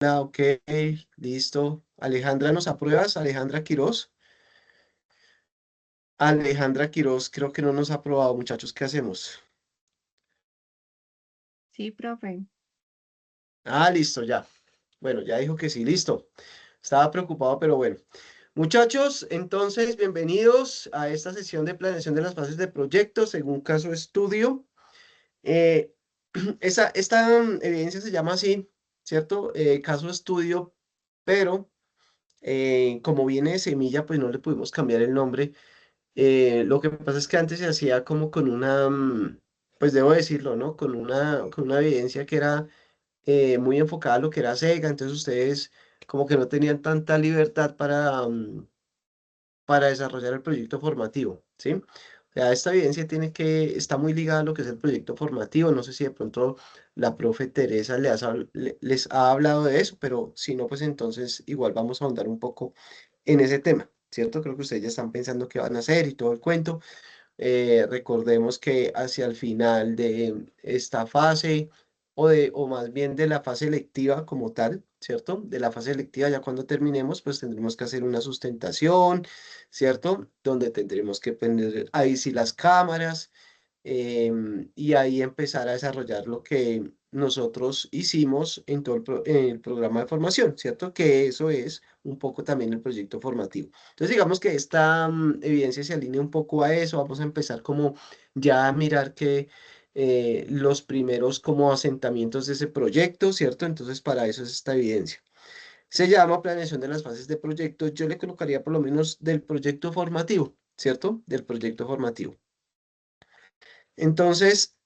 Ok, listo. Alejandra, ¿nos apruebas? Alejandra Quiroz. Alejandra Quiroz, creo que no nos ha aprobado, muchachos. ¿Qué hacemos? Sí, profe. Ah, listo, ya. Bueno, ya dijo que sí, listo. Estaba preocupado, pero bueno. Muchachos, entonces, bienvenidos a esta sesión de planeación de las fases de proyecto según caso estudio. Eh, esta evidencia se llama así, ¿cierto? Caso estudio, pero como viene de semilla, pues no le pudimos cambiar el nombre. Lo que pasa es que antes se hacía como con una, pues debo decirlo, ¿no? Con una evidencia que era muy enfocada a lo que era SEGA, entonces ustedes como que no tenían tanta libertad para desarrollar el proyecto formativo, ¿sí? O sea, esta evidencia está muy ligada a lo que es el proyecto formativo, no sé si de pronto la profe Teresa les ha hablado de eso, pero si no, pues entonces igual vamos a ahondar un poco en ese tema, ¿cierto? Creo que ustedes ya están pensando qué van a hacer y todo el cuento. Recordemos que hacia el final de esta fase, o más bien de la fase lectiva como tal, ¿cierto? De la fase lectiva, ya cuando terminemos, pues tendremos que hacer una sustentación, ¿cierto? Donde tendremos que prender ahí sí las cámaras, y ahí empezar a desarrollar lo que nosotros hicimos en todo en el programa de formación, ¿cierto? Que eso es un poco también el proyecto formativo. Entonces, digamos que esta evidencia se alinea un poco a eso. Vamos a empezar como ya a mirar que los primeros como asentamientos de ese proyecto, ¿cierto? Entonces, para eso es esta evidencia. Se llama planeación de las fases de proyecto. Yo le colocaría por lo menos del proyecto formativo, ¿cierto? Del proyecto formativo. Entonces,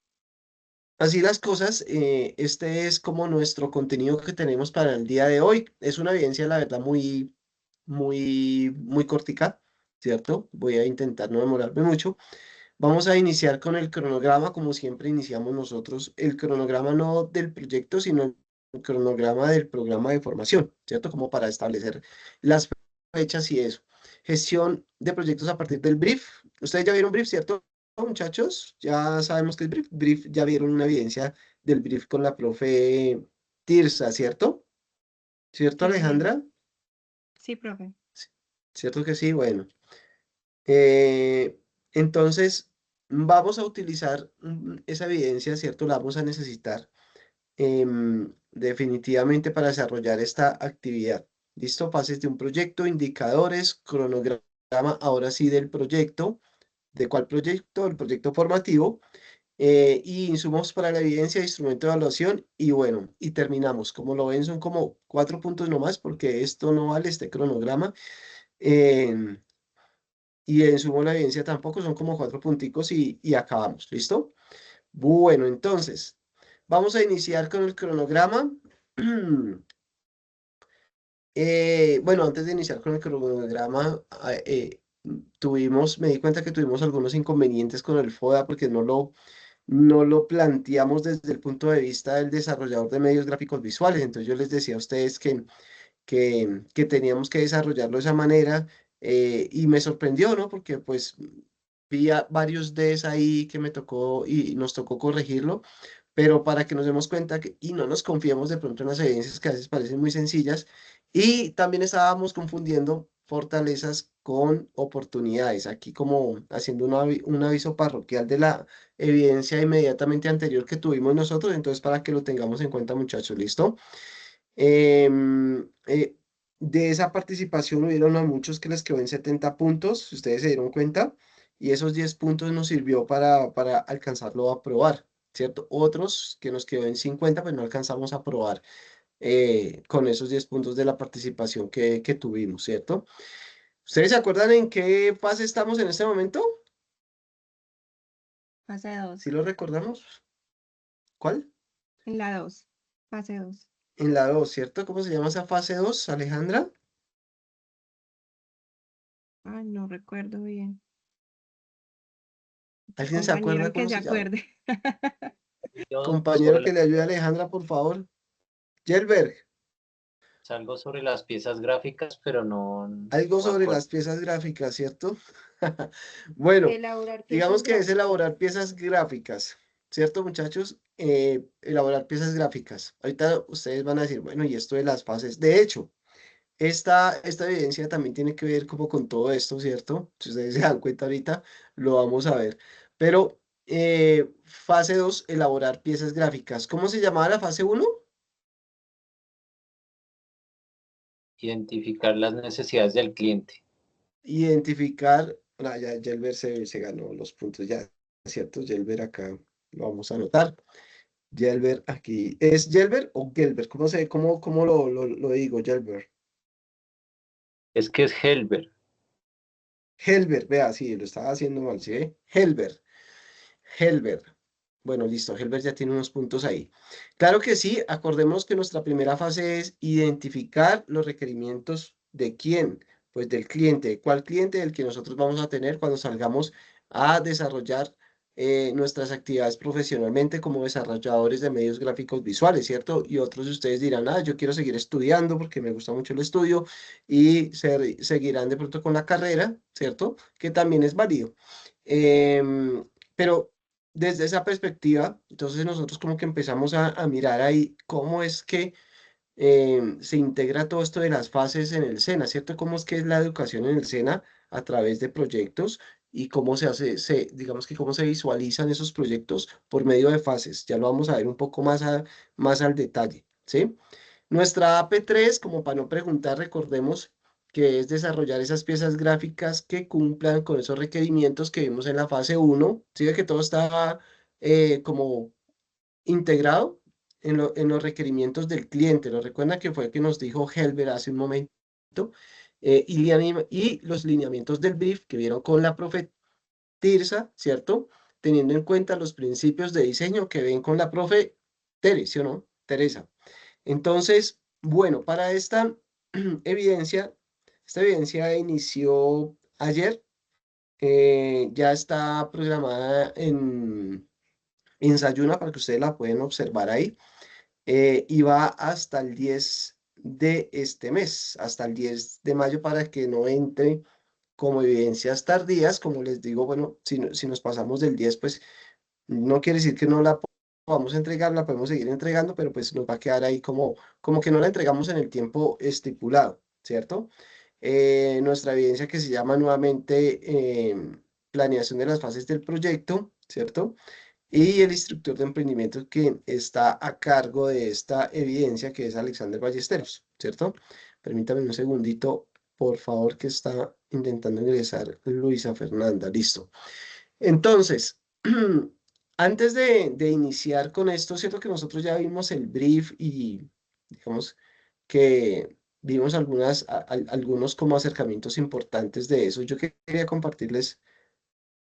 así las cosas, este es como nuestro contenido que tenemos para el día de hoy. Es una evidencia, la verdad, muy cortica, ¿cierto? Voy a intentar no demorarme mucho. Vamos a iniciar con el cronograma, como siempre iniciamos nosotros, el cronograma no del proyecto, sino el cronograma del programa de formación, ¿cierto? Como para establecer las fechas y eso. Gestión de proyectos a partir del brief. Ustedes ya vieron brief, ¿cierto, muchachos? Ya sabemos que es brief. Brief, ya vieron una evidencia del brief con la profe Tirsa, ¿cierto? ¿Cierto, Sí, sí. Alejandra? Sí, profe. ¿Cierto que sí? Bueno. Eh, entonces, vamos a utilizar esa evidencia, ¿cierto? La vamos a necesitar definitivamente para desarrollar esta actividad. ¿Listo? Fases de un proyecto, indicadores, cronograma, ahora sí del proyecto. ¿De cuál proyecto? El proyecto formativo. Y insumos para la evidencia, instrumento de evaluación y bueno, y terminamos. Como lo ven, son como 4 puntos nomás porque esto no vale, este cronograma. em, y en sumo la evidencia tampoco, son como 4 punticos y acabamos, ¿listo? Bueno, entonces, vamos a iniciar con el cronograma. Bueno, antes de iniciar con el cronograma, me di cuenta que tuvimos algunos inconvenientes con el FODA porque no lo planteamos desde el punto de vista del desarrollador de medios gráficos visuales. Entonces yo les decía a ustedes que teníamos que desarrollarlo de esa manera, y me sorprendió, ¿no? Porque pues vi varios Ds ahí que me tocó y nos tocó corregirlo, pero para que nos demos cuenta y no nos confiemos de pronto en las evidencias que a veces parecen muy sencillas, y también estábamos confundiendo fortalezas con oportunidades, aquí como haciendo un aviso parroquial de la evidencia inmediatamente anterior que tuvimos nosotros, entonces para que lo tengamos en cuenta, muchachos, ¿listo? Em, eh, de esa participación hubieron a muchos que les quedó en 70 puntos, si ustedes se dieron cuenta, y esos 10 puntos nos sirvió para alcanzarlo a aprobar, ¿cierto? Otros que nos quedó en 50, pues no alcanzamos a aprobar con esos 10 puntos de la participación que tuvimos, ¿cierto? ¿Ustedes se acuerdan en qué fase estamos en este momento? Fase 2. ¿Sí lo recordamos? ¿Cuál? En la 2. Fase 2. En la 2, ¿cierto? ¿Cómo se llama esa fase 2, Alejandra? Ay, no recuerdo bien. Otro ¿Alguien se compañero acuerda el que cómo se se llama? acuerde. Yo Compañero sobre que le ayude a Alejandra, por favor. Gelberg, algo sobre las piezas gráficas, pero no, no algo me sobre acuerdo. las piezas gráficas, ¿cierto? Bueno, Elaborar digamos piezas que es gráficas. elaborar piezas gráficas. ¿cierto, muchachos? Elaborar piezas gráficas. Ahorita ustedes van a decir, bueno, y esto de las fases. De hecho, esta evidencia también tiene que ver como con todo esto, ¿cierto? Si ustedes se dan cuenta ahorita, lo vamos a ver. Pero fase 2, elaborar piezas gráficas. ¿Cómo se llamaba la fase 1? Identificar las necesidades del cliente. Identificar, ya Gelber se ganó los puntos, ya, ¿cierto? Gelber acá lo vamos a anotar. Gelber aquí. ¿Es Gelber o Gelber? ¿Cómo lo digo, Gelber? Es que es Helber. Helber, vea, sí, lo estaba haciendo mal, ¿sí? Helber. Helber. Bueno, listo, Helber ya tiene unos puntos ahí. Claro que sí, acordemos que nuestra primera fase es identificar los requerimientos de quién, pues del cliente. ¿Cuál cliente? Del que nosotros vamos a tener cuando salgamos a desarrollar nuestras actividades profesionalmente como desarrolladores de medios gráficos visuales, ¿cierto? Y otros de ustedes dirán, yo quiero seguir estudiando porque me gusta mucho el estudio y seguirán de pronto con la carrera, ¿cierto? Que también es válido. Pero desde esa perspectiva, entonces nosotros como que empezamos a mirar ahí cómo es que se integra todo esto de las fases en el SENA, ¿cierto? Cómo es que es la educación en el SENA a través de proyectos y cómo se hace, digamos que cómo se visualizan esos proyectos por medio de fases. Ya lo vamos a ver un poco más al detalle, ¿sí? Nuestra AP3, como para no preguntar, recordemos que es desarrollar esas piezas gráficas que cumplan con esos requerimientos que vimos en la fase 1. ¿Sí ve que todo está como integrado en los requerimientos del cliente? ¿Lo recuerda que fue el que nos dijo Helber hace un momento? Y los lineamientos del brief que vieron con la profe Tirsa, ¿cierto? Teniendo en cuenta los principios de diseño que ven con la profe Tere, ¿sí o no? Teresa. Entonces, bueno, para evidencia, esta evidencia inició ayer, ya está programada en Sayuna para que ustedes la pueden observar ahí, y va hasta el 10 de este mes, hasta el 10 de mayo para que no entre como evidencias tardías, como les digo, bueno, si nos pasamos del 10, pues no quiere decir que no la podamos entregar, la podemos seguir entregando, pero pues nos va a quedar ahí como que no la entregamos en el tiempo estipulado, ¿cierto? Nuestra evidencia que se llama nuevamente planeación de las fases del proyecto, ¿cierto? Y el instructor de emprendimiento que está a cargo de esta evidencia, que es Alexander Ballesteros, ¿cierto? Permítame un segundito, por favor, que está intentando ingresar Luisa Fernanda. Listo. Entonces, antes de iniciar con esto, cierto que nosotros ya vimos el brief y digamos que vimos algunos como acercamientos importantes de eso. Yo quería compartirles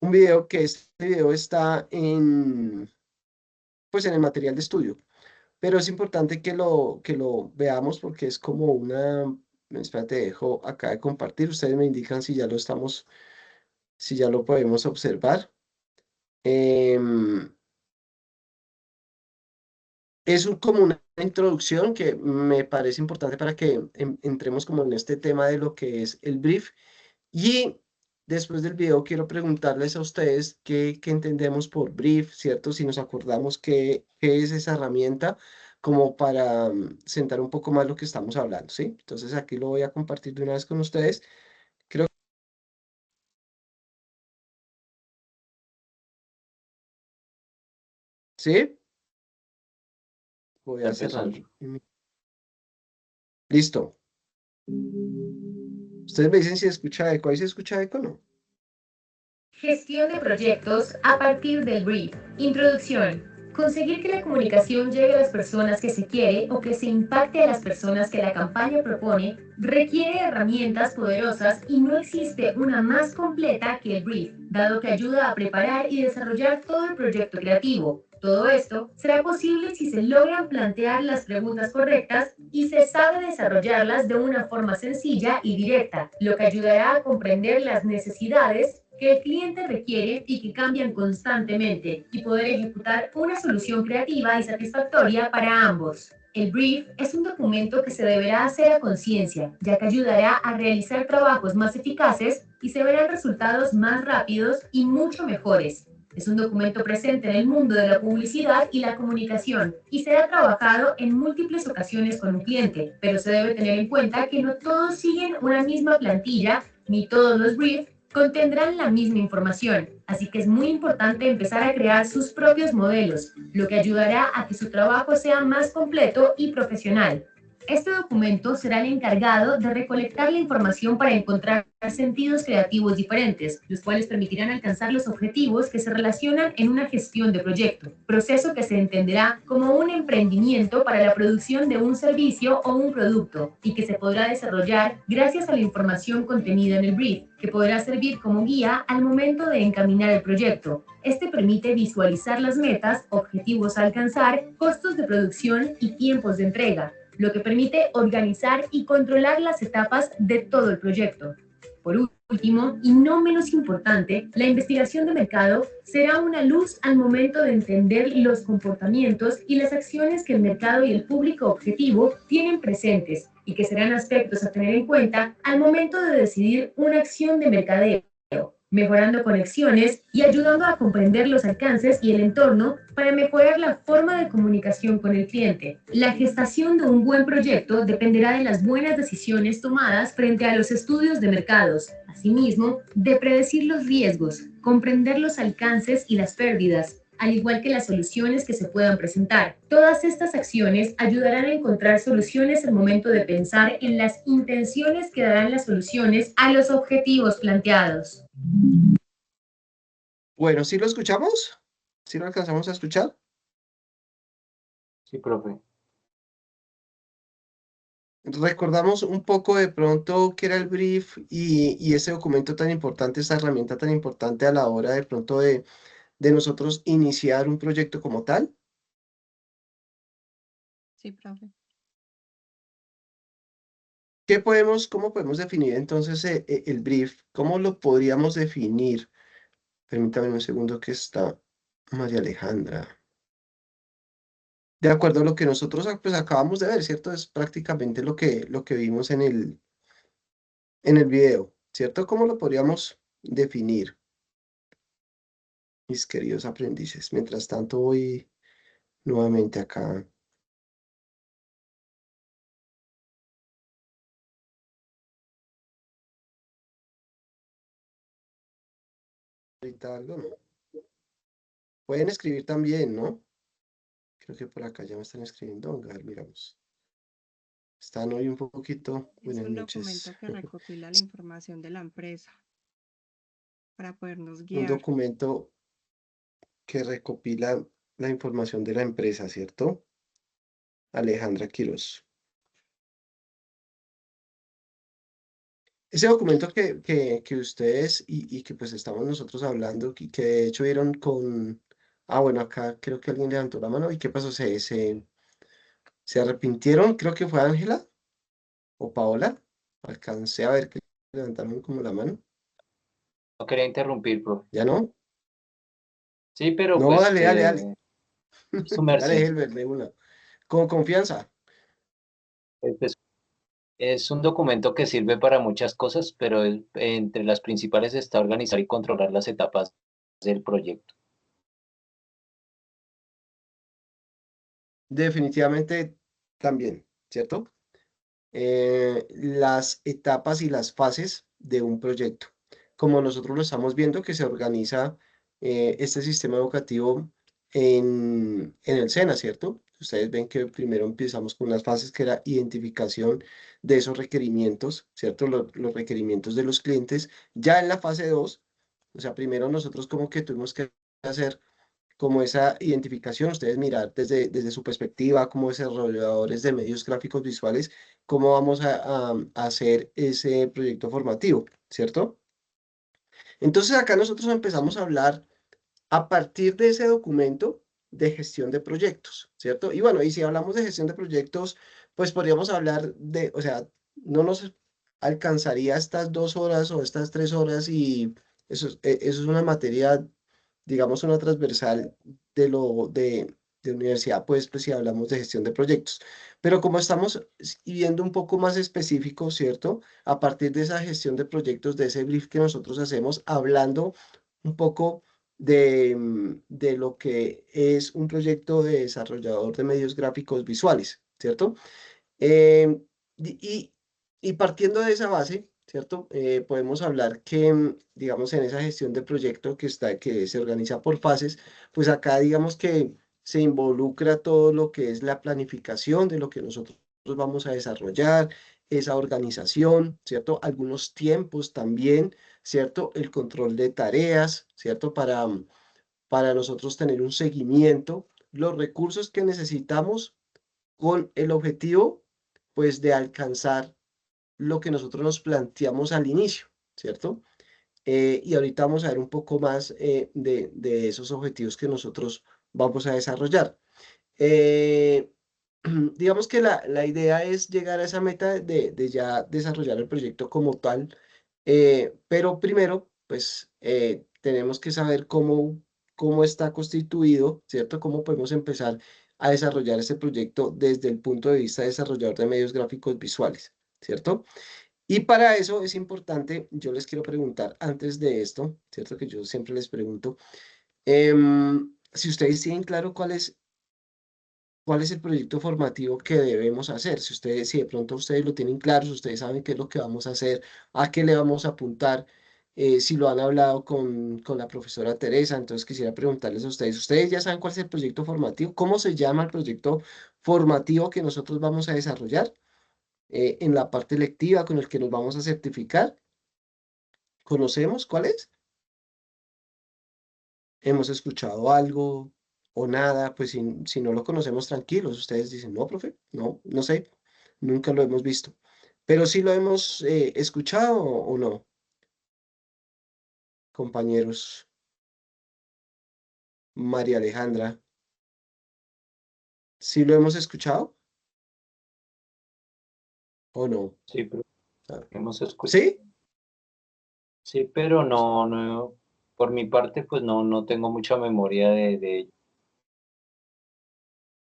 un video que este video está pues en el material de estudio, pero es importante que lo veamos porque es como espérate, dejo acá de compartir, ustedes me indican si ya lo podemos observar. Em, Es como una introducción que me parece importante para que entremos como en este tema de lo que es el brief. Y después del video quiero preguntarles a ustedes qué entendemos por brief, ¿cierto? Si nos acordamos qué es esa herramienta como para sentar un poco más lo que estamos hablando, ¿sí? Entonces aquí lo voy a compartir de una vez con ustedes. Creo ¿sí? Voy Está a cerrar. empezando. Listo. Ustedes me dicen si escucha eco. ¿Ahí se escucha eco o no? Gestión de proyectos a partir del brief. Introducción. Conseguir que la comunicación llegue a las personas que se quiere o que se impacte a las personas que la campaña propone requiere herramientas poderosas y no existe una más completa que el brief, dado que ayuda a preparar y desarrollar todo el proyecto creativo. Todo esto será posible si se logran plantear las preguntas correctas y se sabe desarrollarlas de una forma sencilla y directa, lo que ayudará a comprender las necesidades que el cliente requiere y que cambian constantemente y poder ejecutar una solución creativa y satisfactoria para ambos. El brief es un documento que se deberá hacer a conciencia, ya que ayudará a realizar trabajos más eficaces y se verán resultados más rápidos y mucho mejores. Es un documento presente en el mundo de la publicidad y la comunicación y se ha trabajado en múltiples ocasiones con un cliente, pero se debe tener en cuenta que no todos siguen una misma plantilla ni todos los briefs contendrán la misma información, así que es muy importante empezar a crear sus propios modelos, lo que ayudará a que su trabajo sea más completo y profesional. Este documento será el encargado de recolectar la información para encontrar sentidos creativos diferentes, los cuales permitirán alcanzar los objetivos que se relacionan en una gestión de proyecto, proceso que se entenderá como un emprendimiento para la producción de un servicio o un producto y que se podrá desarrollar gracias a la información contenida en el brief, que podrá servir como guía al momento de encaminar el proyecto. Este permite visualizar las metas, objetivos a alcanzar, costos de producción y tiempos de entrega, lo que permite organizar y controlar las etapas de todo el proyecto. Por último, y no menos importante, la investigación de mercado será una luz al momento de entender los comportamientos y las acciones que el mercado y el público objetivo tienen presentes y que serán aspectos a tener en cuenta al momento de decidir una acción de mercadeo, mejorando conexiones y ayudando a comprender los alcances y el entorno para mejorar la forma de comunicación con el cliente. La gestación de un buen proyecto dependerá de las buenas decisiones tomadas frente a los estudios de mercados, asimismo, de predecir los riesgos, comprender los alcances y las pérdidas, al igual que las soluciones que se puedan presentar. Todas estas acciones ayudarán a encontrar soluciones al momento de pensar en las intenciones que darán las soluciones a los objetivos planteados. Bueno, ¿sí lo escuchamos? ¿Sí lo alcanzamos a escuchar? Sí, profe. Recordamos un poco de pronto qué era el brief y ese documento tan importante, esa herramienta tan importante a la hora de pronto de nosotros iniciar un proyecto como tal. Sí, profe. ¿Cómo podemos definir entonces el brief? ¿Cómo lo podríamos definir? Permítame un segundo que está María Alejandra. De acuerdo a lo que nosotros pues, acabamos de ver, ¿cierto? Es prácticamente lo que vimos en el video, ¿cierto? ¿Cómo lo podríamos definir, mis queridos aprendices? Mientras tanto, voy nuevamente acá. Ahorita algo, ¿no? Pueden escribir también, ¿no? Creo que por acá ya me están escribiendo. A ver, miramos. Están hoy un poquito. Es Buenas un noches. documento que recopila la información de la empresa para podernos Un guiar. documento que recopila la información de la empresa, ¿cierto? Alejandra Quiroz. Ese documento que ustedes y que pues estamos nosotros hablando, que de hecho vieron con... Ah, bueno, acá creo que alguien levantó la mano. ¿Y qué pasó? ¿Se arrepintieron? Creo que fue Ángela o Paola. Alcancé a ver que levantaron como la mano. No quería interrumpir, profe. ¿Ya no? Sí, pero No, pues dale, dale, dale. que su Dale, merced. Helber, de una. Con confianza. Pues, es un documento que sirve para muchas cosas, pero entre las principales está organizar y controlar las etapas del proyecto. Definitivamente también, ¿cierto? Las etapas y las fases de un proyecto. Como nosotros lo estamos viendo, que se organiza este sistema educativo en el SENA, ¿cierto? Ustedes ven que primero empezamos con unas fases que era identificación de esos requerimientos, ¿cierto? Los requerimientos de los clientes. Ya en la fase 2, o sea, primero nosotros como que tuvimos que hacer como esa identificación, ustedes mirar desde su perspectiva como desarrolladores de medios gráficos visuales, cómo vamos a hacer ese proyecto formativo, ¿cierto? Entonces acá nosotros empezamos a hablar a partir de ese documento de gestión de proyectos, ¿cierto? Y bueno, y si hablamos de gestión de proyectos, pues podríamos hablar de, o sea, no nos alcanzaría estas 2 horas o estas 3 horas y eso es una materia, digamos, una transversal de universidad, pues si hablamos de gestión de proyectos. Pero como estamos viendo un poco más específico, ¿cierto? A partir de esa gestión de proyectos, de ese brief que nosotros hacemos, hablando un poco de lo que es un proyecto de desarrollador de medios gráficos visuales, ¿cierto? Eh, y, y partiendo de esa base, ¿cierto? Podemos hablar que, digamos, en esa gestión de proyecto que se organiza por fases, pues acá digamos que se involucra todo lo que es la planificación de lo que nosotros vamos a desarrollar, esa organización, ¿cierto? Algunos tiempos también, ¿cierto? El control de tareas, ¿cierto? Para nosotros tener un seguimiento, los recursos que necesitamos con el objetivo, pues, de alcanzar lo que nosotros nos planteamos al inicio, ¿cierto? Y ahorita vamos a ver un poco más de esos objetivos que nosotros vamos a desarrollar. Eh, digamos que la idea es llegar a esa meta de ya desarrollar el proyecto como tal, pero primero, pues, tenemos que saber cómo está constituido, ¿cierto? Cómo podemos empezar a desarrollar este proyecto desde el punto de vista de desarrollador de medios gráficos visuales, ¿cierto? Y para eso es importante, yo les quiero preguntar antes de esto, ¿cierto? Que yo siempre les pregunto, si ustedes tienen claro cuál es el proyecto formativo que debemos hacer. Si de pronto ustedes lo tienen claro, si ustedes saben qué es lo que vamos a hacer, a qué le vamos a apuntar, si lo han hablado con la profesora Teresa, entonces quisiera preguntarles a ustedes, ¿ustedes ya saben cuál es el proyecto formativo? ¿Cómo se llama el proyecto formativo que nosotros vamos a desarrollar en la parte lectiva con el que nos vamos a certificar? ¿Conocemos cuál es? ¿Hemos escuchado algo o nada? Pues si no lo conocemos, tranquilos. Ustedes dicen, no, profe, no sé, nunca lo hemos visto. Pero sí lo hemos escuchado o no, compañeros. María Alejandra, ¿sí lo hemos escuchado o no? Sí, pero Ah, hemos escuchado. ¿sí? Sí, pero no, por mi parte, pues no tengo mucha memoria de ello.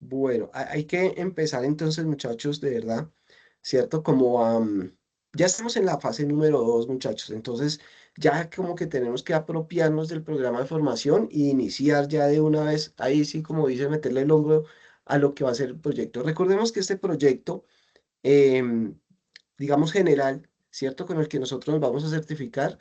Bueno, hay que empezar entonces, muchachos, de verdad, ¿cierto? Como ya estamos en la fase número 2, muchachos, entonces ya como que tenemos que apropiarnos del programa de formación e iniciar ya de una vez, ahí sí, como dice, meterle el hombro a lo que va a ser el proyecto. Recordemos que este proyecto, em, digamos general, ¿cierto? Con el que nosotros nos vamos a certificar,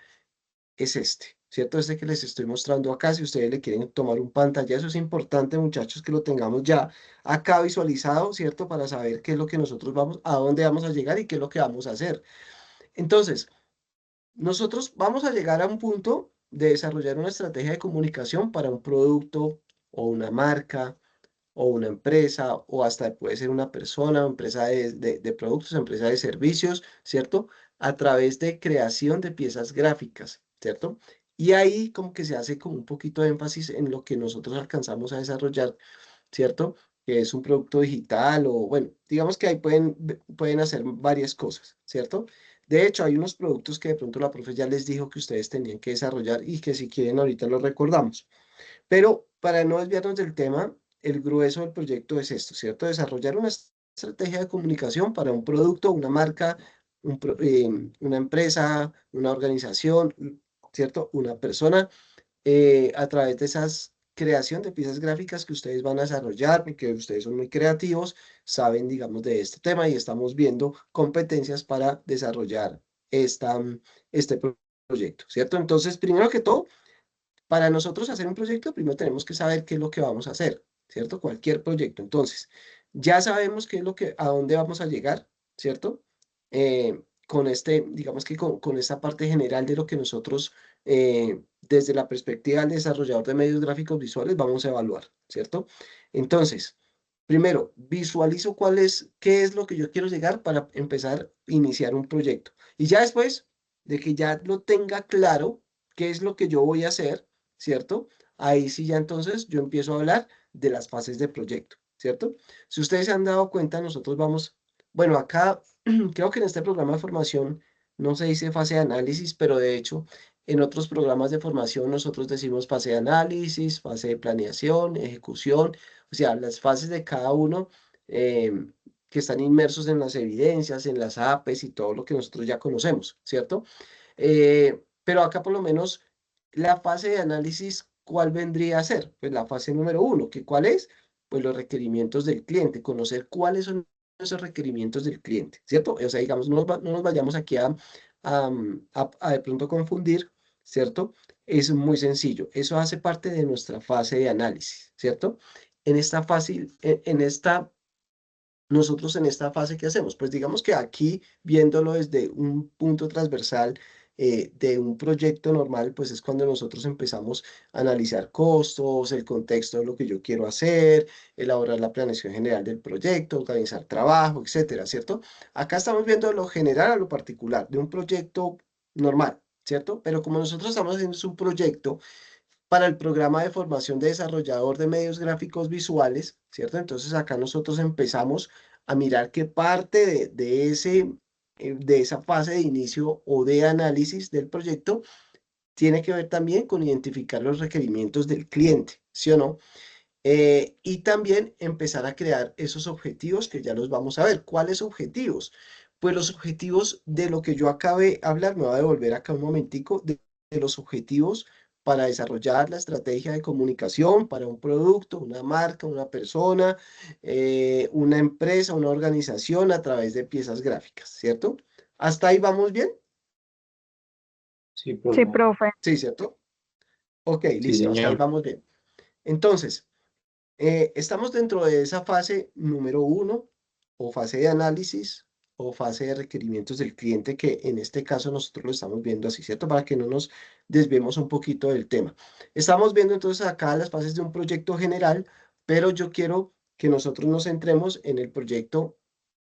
es este, ¿cierto? Este que les estoy mostrando acá, si ustedes le quieren tomar un pantallazo, es importante, muchachos, que lo tengamos ya acá visualizado, ¿cierto? Para saber qué es lo que nosotros vamos, a dónde vamos a llegar y qué es lo que vamos a hacer. Entonces, nosotros vamos a llegar a un punto de desarrollar una estrategia de comunicación para un producto o una marca o una empresa o hasta puede ser una persona, empresa de productos, empresa de servicios, ¿cierto? A través de creación de piezas gráficas, ¿cierto? Y ahí como que se hace como un poquito de énfasis en lo que nosotros alcanzamos a desarrollar, ¿cierto? Que es un producto digital o bueno, digamos que ahí pueden hacer varias cosas, ¿cierto? De hecho, hay unos productos que de pronto la profe ya les dijo que ustedes tenían que desarrollar y que si quieren ahorita los recordamos. Pero para no desviarnos del tema, el grueso del proyecto es esto, ¿cierto? Desarrollar una estrategia de comunicación para un producto, una marca, una empresa, una organización, ¿cierto? Una persona, a través de esas creación de piezas gráficas que ustedes van a desarrollar, porque ustedes son muy creativos, saben, digamos, de este tema y estamos viendo competencias para desarrollar este proyecto, ¿cierto? Entonces, primero que todo, para nosotros hacer un proyecto, primero tenemos que saber qué es lo que vamos a hacer, ¿cierto? Cualquier proyecto. Entonces, ya sabemos qué es a dónde vamos a llegar, ¿cierto? Con digamos que con esta parte general de lo que nosotros, desde la perspectiva del desarrollador de medios gráficos visuales, vamos a evaluar, ¿cierto? Entonces, primero, visualizo qué es lo que yo quiero llegar para empezar a iniciar un proyecto. Y ya después de que ya lo tenga claro, qué es lo que yo voy a hacer, ¿cierto? Ahí sí ya entonces yo empiezo a hablar de las fases de proyecto, ¿cierto? Si ustedes se han dado cuenta, nosotros vamos, bueno, acá creo que en este programa de formación no se dice fase de análisis, pero de hecho en otros programas de formación nosotros decimos fase de análisis, fase de planeación, ejecución, o sea, las fases de cada uno que están inmersos en las evidencias, en las APEs y todo lo que nosotros ya conocemos, ¿cierto? Pero acá por lo menos la fase de análisis, ¿cuál vendría a ser? Pues la fase número 1, ¿que cuál es? Pues los requerimientos del cliente, conocer cuáles son esos requerimientos del cliente, ¿cierto? O sea, digamos, no nos vayamos aquí a de pronto confundir, ¿cierto? Es muy sencillo. Eso hace parte de nuestra fase de análisis, ¿cierto? En esta fase, nosotros en esta fase, ¿qué hacemos? Pues digamos que aquí, viéndolo desde un punto transversal de un proyecto normal, pues es cuando nosotros empezamos a analizar costos, el contexto de lo que yo quiero hacer, elaborar la planeación general del proyecto, organizar trabajo, etcétera, ¿cierto? Acá estamos viendo de lo general a lo particular, de un proyecto normal, ¿cierto? Pero como nosotros estamos haciendo un proyecto para el programa de formación de desarrollador de medios gráficos visuales, ¿cierto? Entonces acá nosotros empezamos a mirar qué parte de esa fase de inicio o de análisis del proyecto tiene que ver también con identificar los requerimientos del cliente, ¿sí o no? Y también empezar a crear esos objetivos que ya los vamos a ver. ¿Cuáles objetivos? Pues los objetivos de lo que yo acabé de hablar, me voy a devolver acá un momentico, de los objetivos para desarrollar la estrategia de comunicación para un producto, una marca, una persona, una empresa, una organización a través de piezas gráficas, ¿cierto? ¿Hasta ahí vamos bien? Sí, Sí, profe. profe. Sí, ¿cierto? Ok, Sí, listo, hasta ahí señor. vamos bien. Entonces, estamos dentro de esa fase número 1, o fase de análisis, o fase de requerimientos del cliente, que en este caso nosotros lo estamos viendo así, ¿cierto? Para que no nos desviemos un poquito del tema. Estamos viendo entonces acá las fases de un proyecto general, pero yo quiero que nosotros nos centremos en el proyecto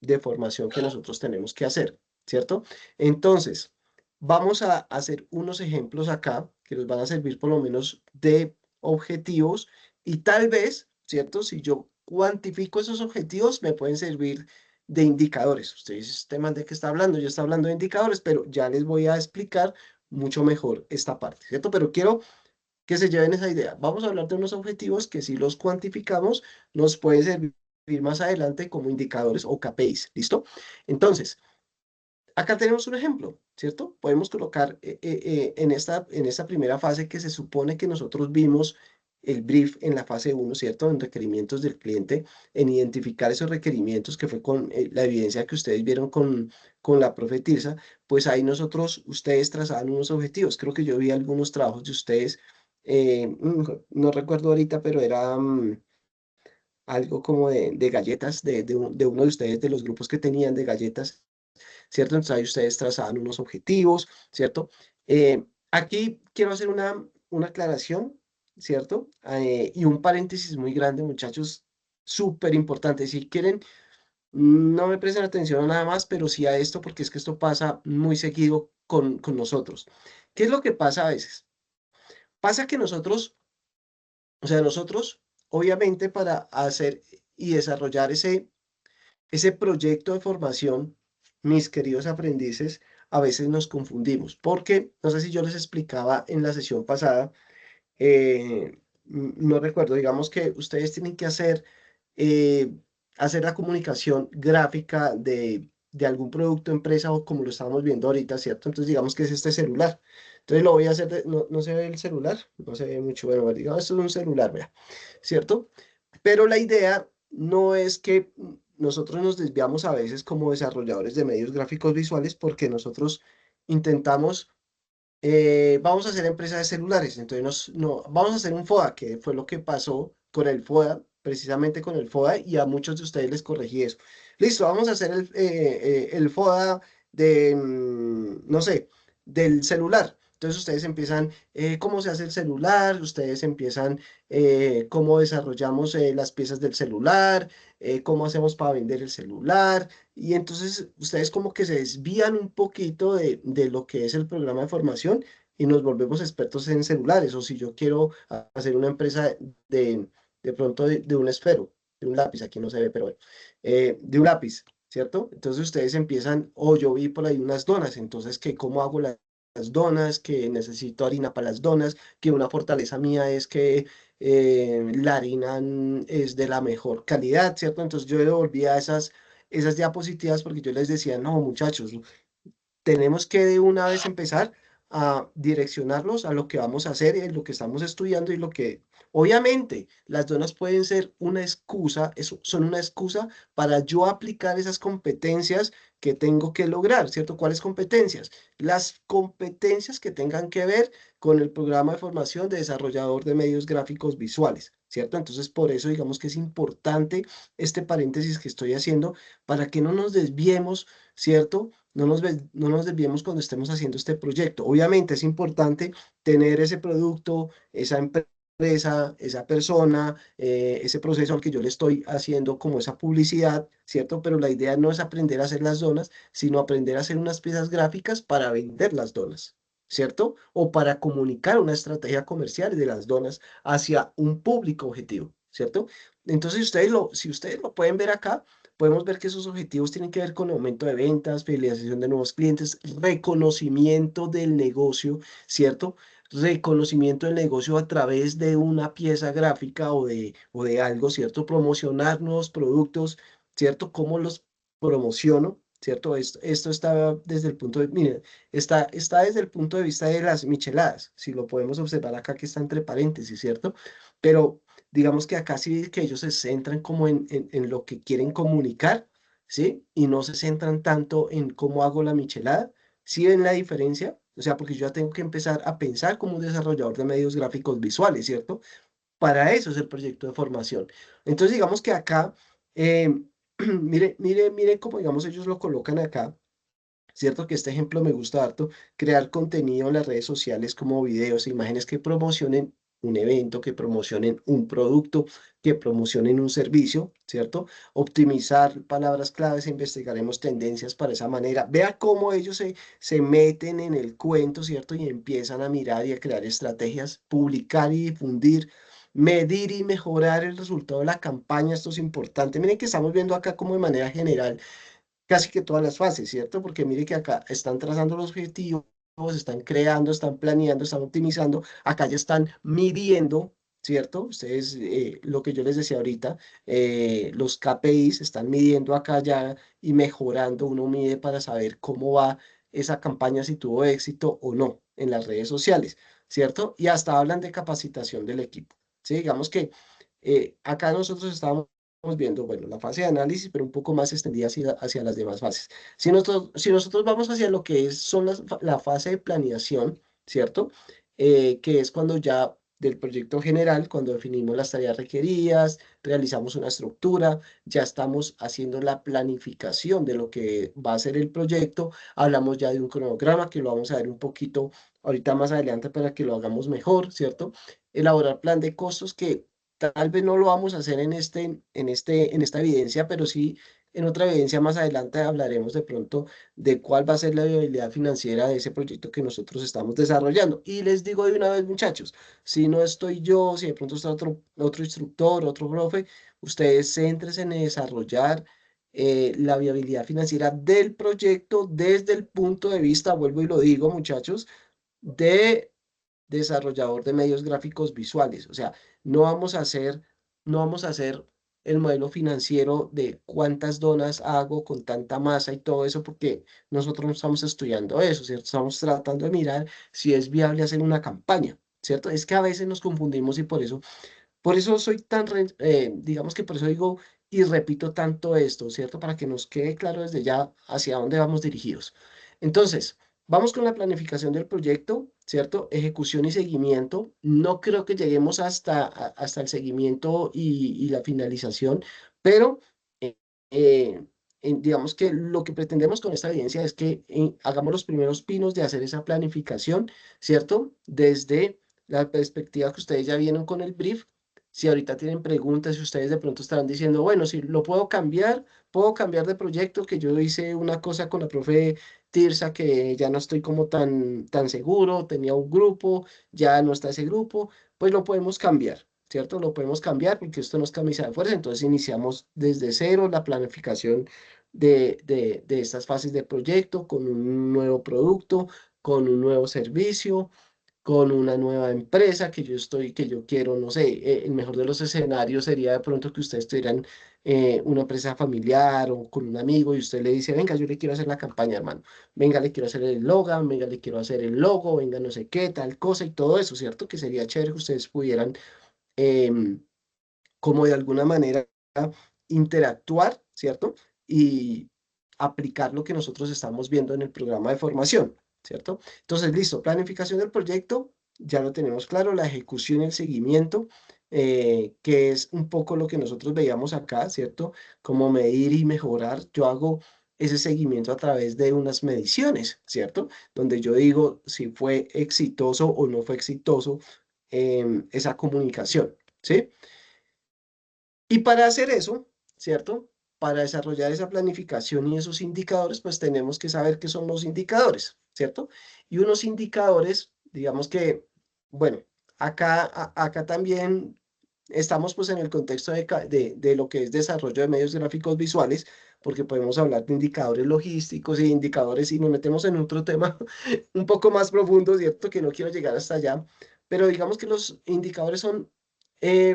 de formación que nosotros tenemos que hacer, ¿cierto? Entonces, vamos a hacer unos ejemplos acá que nos van a servir por lo menos de objetivos y tal vez, ¿cierto? Si yo cuantifico esos objetivos, me pueden servir de indicadores. Ustedes, este man de qué está hablando, yo está hablando de indicadores, pero ya les voy a explicar mucho mejor esta parte, ¿cierto? Pero quiero que se lleven esa idea. Vamos a hablar de unos objetivos que si los cuantificamos, nos pueden servir más adelante como indicadores o KPIs, ¿listo? Entonces, acá tenemos un ejemplo, ¿cierto? Podemos colocar en esta primera fase que se supone que nosotros vimos el brief en la fase 1, ¿cierto? En requerimientos del cliente, en identificar esos requerimientos, que fue con la evidencia que ustedes vieron con la profe Tirsa, pues ahí ustedes trazaban unos objetivos. Creo que yo vi algunos trabajos de ustedes, no recuerdo ahorita, pero era algo como de galletas, de uno de ustedes, de los grupos que tenían de galletas, ¿cierto? Entonces ahí ustedes trazaban unos objetivos, ¿cierto? Aquí quiero hacer una aclaración, ¿cierto? Y un paréntesis muy grande, muchachos, súper importante. Si quieren, no me presten atención a nada más, pero sí a esto, porque es que esto pasa muy seguido con nosotros. ¿Qué es lo que pasa a veces? Pasa que nosotros, o sea, nosotros, obviamente, para hacer y desarrollar ese proyecto de formación, mis queridos aprendices, a veces nos confundimos, porque no sé si yo les explicaba en la sesión pasada, no recuerdo, digamos que ustedes tienen que eh, hacer la comunicación gráfica de algún producto, empresa o como lo estamos viendo ahorita, ¿cierto? Entonces digamos que es este celular. Entonces lo voy a hacer, no se ve el celular, no se ve mucho, bueno, digamos, esto es un celular, vea, ¿cierto? Pero la idea no es que nosotros nos desviamos a veces como desarrolladores de medios gráficos visuales porque nosotros intentamos, vamos a hacer empresa de celulares, entonces no, vamos a hacer un FODA, que fue lo que pasó con el FODA, precisamente con el FODA, y a muchos de ustedes les corregí eso. Listo, vamos a hacer el FODA de, no sé, del celular. Entonces ustedes empiezan cómo se hace el celular, ustedes empiezan cómo desarrollamos las piezas del celular, cómo hacemos para vender el celular. Y entonces ustedes como que se desvían un poquito de lo que es el programa de formación y nos volvemos expertos en celulares. O si yo quiero hacer una empresa de pronto de un esfero, de un lápiz, aquí no se ve, pero bueno, de un lápiz, ¿cierto? Entonces ustedes empiezan, o yo vi por ahí unas donas, entonces, ¿qué, cómo hago las donas? Que necesito harina para las donas, que una fortaleza mía es que la harina es de la mejor calidad, ¿cierto? Entonces yo devolvía esas diapositivas porque yo les decía, no, muchachos, tenemos que de una vez empezar a direccionarlos a lo que vamos a hacer, en lo que estamos estudiando y lo que, obviamente, las donas pueden ser una excusa, son una excusa para yo aplicar esas competencias que tengo que lograr, ¿cierto? ¿Cuáles competencias? Las competencias que tengan que ver con el programa de formación de desarrollador de medios gráficos visuales, ¿cierto? Entonces, por eso digamos que es importante este paréntesis que estoy haciendo para que no nos desviemos, ¿cierto? No nos desviemos cuando estemos haciendo este proyecto. Obviamente es importante tener ese producto, esa empresa, esa persona, ese proceso al que yo le estoy haciendo como esa publicidad, ¿cierto? Pero la idea no es aprender a hacer las donas, sino aprender a hacer unas piezas gráficas para vender las donas, ¿cierto? O para comunicar una estrategia comercial de las donas hacia un público objetivo, ¿cierto? Entonces, si ustedes lo pueden ver acá, podemos ver que esos objetivos tienen que ver con aumento de ventas, fidelización de nuevos clientes, reconocimiento del negocio, ¿cierto? Reconocimiento del negocio a través de una pieza gráfica o de algo, ¿cierto? Promocionar nuevos productos, ¿cierto? ¿Cómo los promociono? ¿Cierto? Esto está desde el punto de, miren, está desde el punto de vista de las micheladas, si lo podemos observar acá que está entre paréntesis, ¿cierto? Pero digamos que acá sí que ellos se centran como en lo que quieren comunicar, ¿sí? Y no se centran tanto en cómo hago la michelada. ¿Sí ven la diferencia? O sea, porque yo ya tengo que empezar a pensar como un desarrollador de medios gráficos visuales, ¿cierto? Para eso es el proyecto de formación. Entonces, digamos que acá, mire cómo, digamos, ellos lo colocan acá. Cierto que este ejemplo me gusta harto, crear contenido en las redes sociales como videos e imágenes que promocionen un evento, que promocionen un producto, que promocionen un servicio, ¿cierto? Optimizar palabras claves e investigaremos tendencias para esa manera. Vea cómo ellos se meten en el cuento, ¿cierto? Y empiezan a mirar y a crear estrategias, publicar y difundir. Medir y mejorar el resultado de la campaña, esto es importante. Miren que estamos viendo acá como de manera general casi que todas las fases, ¿cierto? Porque mire que acá están trazando los objetivos, están creando, están planeando, están optimizando, acá ya están midiendo, ¿cierto? Ustedes, lo que yo les decía ahorita, los KPIs están midiendo acá ya y mejorando, uno mide para saber cómo va esa campaña, si tuvo éxito o no en las redes sociales, ¿cierto? Y hasta hablan de capacitación del equipo, ¿sí? Digamos que acá nosotros estábamos viendo, bueno, la fase de análisis, pero un poco más extendida hacia las demás fases. Si nosotros vamos hacia lo que son la fase de planeación, ¿cierto? Que es cuando ya del proyecto general, cuando definimos las tareas requeridas, realizamos una estructura, ya estamos haciendo la planificación de lo que va a ser el proyecto, hablamos ya de un cronograma que lo vamos a ver un poquito ahorita más adelante para que lo hagamos mejor, ¿cierto? Elaborar plan de costos que tal vez no lo vamos a hacer en esta evidencia, pero sí en otra evidencia más adelante hablaremos de pronto de cuál va a ser la viabilidad financiera de ese proyecto que nosotros estamos desarrollando. Y les digo de una vez, muchachos, si no estoy yo, si de pronto está otro instructor, otro profe, ustedes céntrense en desarrollar la viabilidad financiera del proyecto desde el punto de vista, vuelvo y lo digo, muchachos, de desarrollador de medios gráficos visuales. O sea, no vamos a hacer el modelo financiero de cuántas donas hago con tanta masa y todo eso, porque nosotros no estamos estudiando eso, ¿cierto? Estamos tratando de mirar si es viable hacer una campaña, ¿cierto? Es que a veces nos confundimos y por eso soy tan, digamos que por eso digo y repito tanto esto, ¿cierto? Para que nos quede claro desde ya hacia dónde vamos dirigidos. Entonces, vamos con la planificación del proyecto, ¿cierto? Ejecución y seguimiento. No creo que lleguemos hasta el seguimiento y la finalización, pero eh, digamos que lo que pretendemos con esta evidencia es que hagamos los primeros pinos de hacer esa planificación, ¿cierto? Desde la perspectiva que ustedes ya vieron con el brief. Si ahorita tienen preguntas, si ustedes de pronto estarán diciendo, bueno, si lo puedo cambiar de proyecto, que yo hice una cosa con la profe Tirsa que ya no estoy como tan seguro, tenía un grupo, ya no está ese grupo, pues lo podemos cambiar, ¿cierto? Lo podemos cambiar porque esto no es camisa de fuerza, entonces iniciamos desde cero la planificación de estas fases de proyecto con un nuevo producto, con un nuevo servicio, con una nueva empresa que yo quiero, no sé, el mejor de los escenarios sería de pronto que ustedes tuvieran una empresa familiar o con un amigo y usted le dice, venga, yo le quiero hacer la campaña, hermano. Venga, le quiero hacer el logo, venga, le quiero hacer el logo, venga, no sé qué, tal cosa y todo eso, ¿cierto? Que sería chévere que ustedes pudieran em, como de alguna manera interactuar, ¿cierto? Y aplicar lo que nosotros estamos viendo en el programa de formación, ¿cierto? Entonces, listo, planificación del proyecto, ya lo tenemos claro, la ejecución y el seguimiento, que es un poco lo que nosotros veíamos acá, ¿cierto? Como medir y mejorar. Yo hago ese seguimiento a través de unas mediciones, ¿cierto? Donde yo digo si fue exitoso o no fue exitoso esa comunicación, ¿sí? Y para hacer eso, ¿cierto? Para desarrollar esa planificación y esos indicadores, pues tenemos que saber qué son los indicadores, ¿cierto? Y unos indicadores, digamos que, bueno, acá también estamos pues en el contexto de lo que es desarrollo de medios gráficos visuales, porque podemos hablar de indicadores logísticos y indicadores y nos metemos en otro tema un poco más profundo, ¿cierto? Que no quiero llegar hasta allá, pero digamos que los indicadores son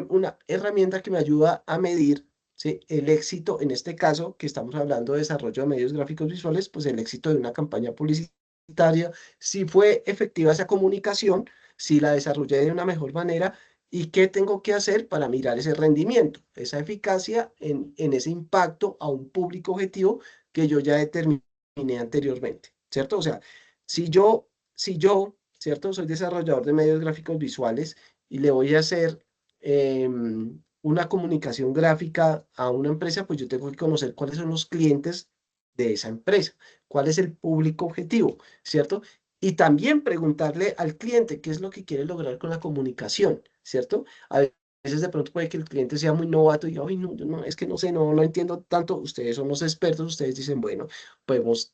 una herramienta que me ayuda a medir, ¿sí? El éxito, en este caso, que estamos hablando de desarrollo de medios gráficos visuales, pues el éxito de una campaña publicitaria, si fue efectiva esa comunicación, si la desarrollé de una mejor manera y qué tengo que hacer para mirar ese rendimiento, esa eficacia en ese impacto a un público objetivo que yo ya determiné anteriormente, ¿cierto? O sea, si yo, ¿cierto? Soy desarrollador de medios gráficos visuales y le voy a hacer una comunicación gráfica a una empresa, pues yo tengo que conocer cuáles son los clientes de esa empresa, cuál es el público objetivo, ¿cierto? Y también preguntarle al cliente qué es lo que quiere lograr con la comunicación, ¿cierto? A veces de pronto puede que el cliente sea muy novato y diga, ay, no, yo no, es que no sé, no entiendo tanto. Ustedes son los expertos, ustedes dicen, bueno, podemos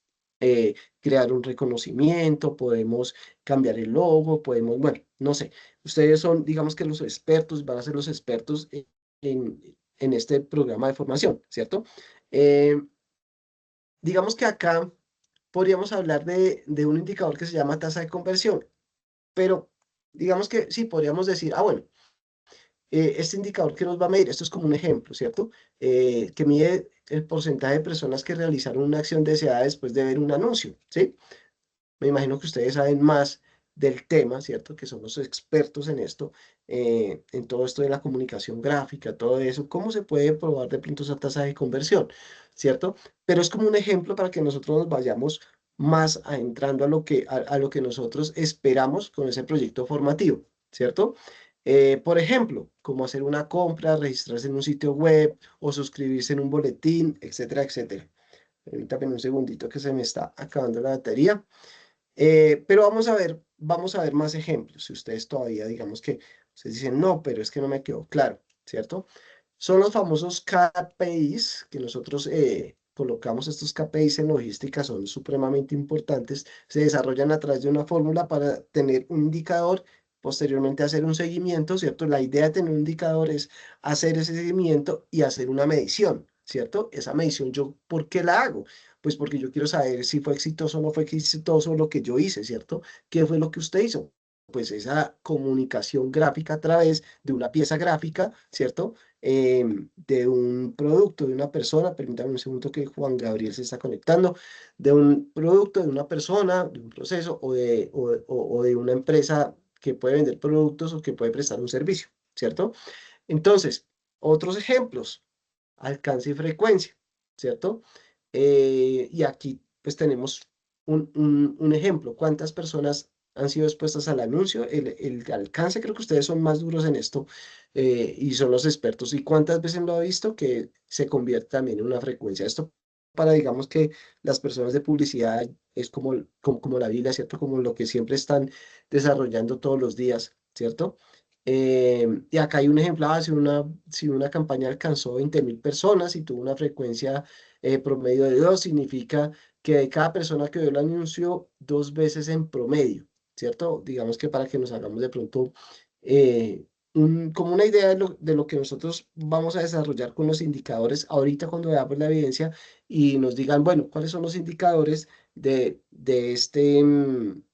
crear un reconocimiento, podemos cambiar el logo, podemos, bueno, no sé. Ustedes son, digamos que los expertos, van a ser los expertos en este programa de formación, ¿cierto? Eh, digamos que acá podríamos hablar de un indicador que se llama tasa de conversión, pero digamos que sí, podríamos decir, bueno, este indicador que nos va a medir, esto es como un ejemplo, ¿cierto? Que mide el porcentaje de personas que realizaron una acción deseada después de ver un anuncio, ¿sí? Me imagino que ustedes saben más del tema, ¿cierto? Que son los expertos en esto, en todo esto de la comunicación gráfica, todo eso. ¿Cómo se puede probar de pronto esa tasa de conversión, ¿cierto? Pero es como un ejemplo para que nosotros nos vayamos más entrando a lo que nosotros esperamos con ese proyecto formativo, ¿cierto? Por ejemplo, cómo hacer una compra, registrarse en un sitio web o suscribirse en un boletín, etcétera, etcétera. Permítame un segundito que se me está acabando la batería. Pero vamos a ver más ejemplos. Si ustedes todavía, digamos que ustedes dicen, no, pero es que no me quedó claro, ¿cierto? Son los famosos KPIs que nosotros colocamos. Estos KPIs en logística son supremamente importantes. Se desarrollan a través de una fórmula para tener un indicador, posteriormente hacer un seguimiento, ¿cierto? La idea de tener un indicador es hacer ese seguimiento y hacer una medición, ¿cierto? Esa medición, ¿yo por qué la hago? Pues porque yo quiero saber si fue exitoso o no fue exitoso lo que yo hice, ¿cierto? ¿Qué fue lo que usted hizo? Pues esa comunicación gráfica a través de una pieza gráfica, ¿cierto? De un producto, de una persona, permítame un segundo que Juan Gabriel se está conectando, de un producto, de una persona, de un proceso o de una empresa que puede vender productos o que puede prestar un servicio, ¿cierto? Entonces, otros ejemplos, alcance y frecuencia, ¿cierto? Y aquí pues tenemos un ejemplo, ¿cuántas personas han sido expuestas al anuncio? El alcance, creo que ustedes son más duros en esto y son los expertos. ¿Y cuántas veces lo ha visto que se convierte también en una frecuencia? Esto para, digamos que las personas de publicidad es como la Biblia, ¿cierto? Como lo que siempre están desarrollando todos los días, ¿cierto? Y acá hay un ejemplo, si una campaña alcanzó 20.000 personas y tuvo una frecuencia promedio de 2, significa que de cada persona que vio el anuncio 2 veces en promedio, ¿cierto? Digamos que para que nos hagamos de pronto eh, como una idea de lo que nosotros vamos a desarrollar con los indicadores ahorita cuando veamos la evidencia y nos digan, bueno, ¿cuáles son los indicadores de este,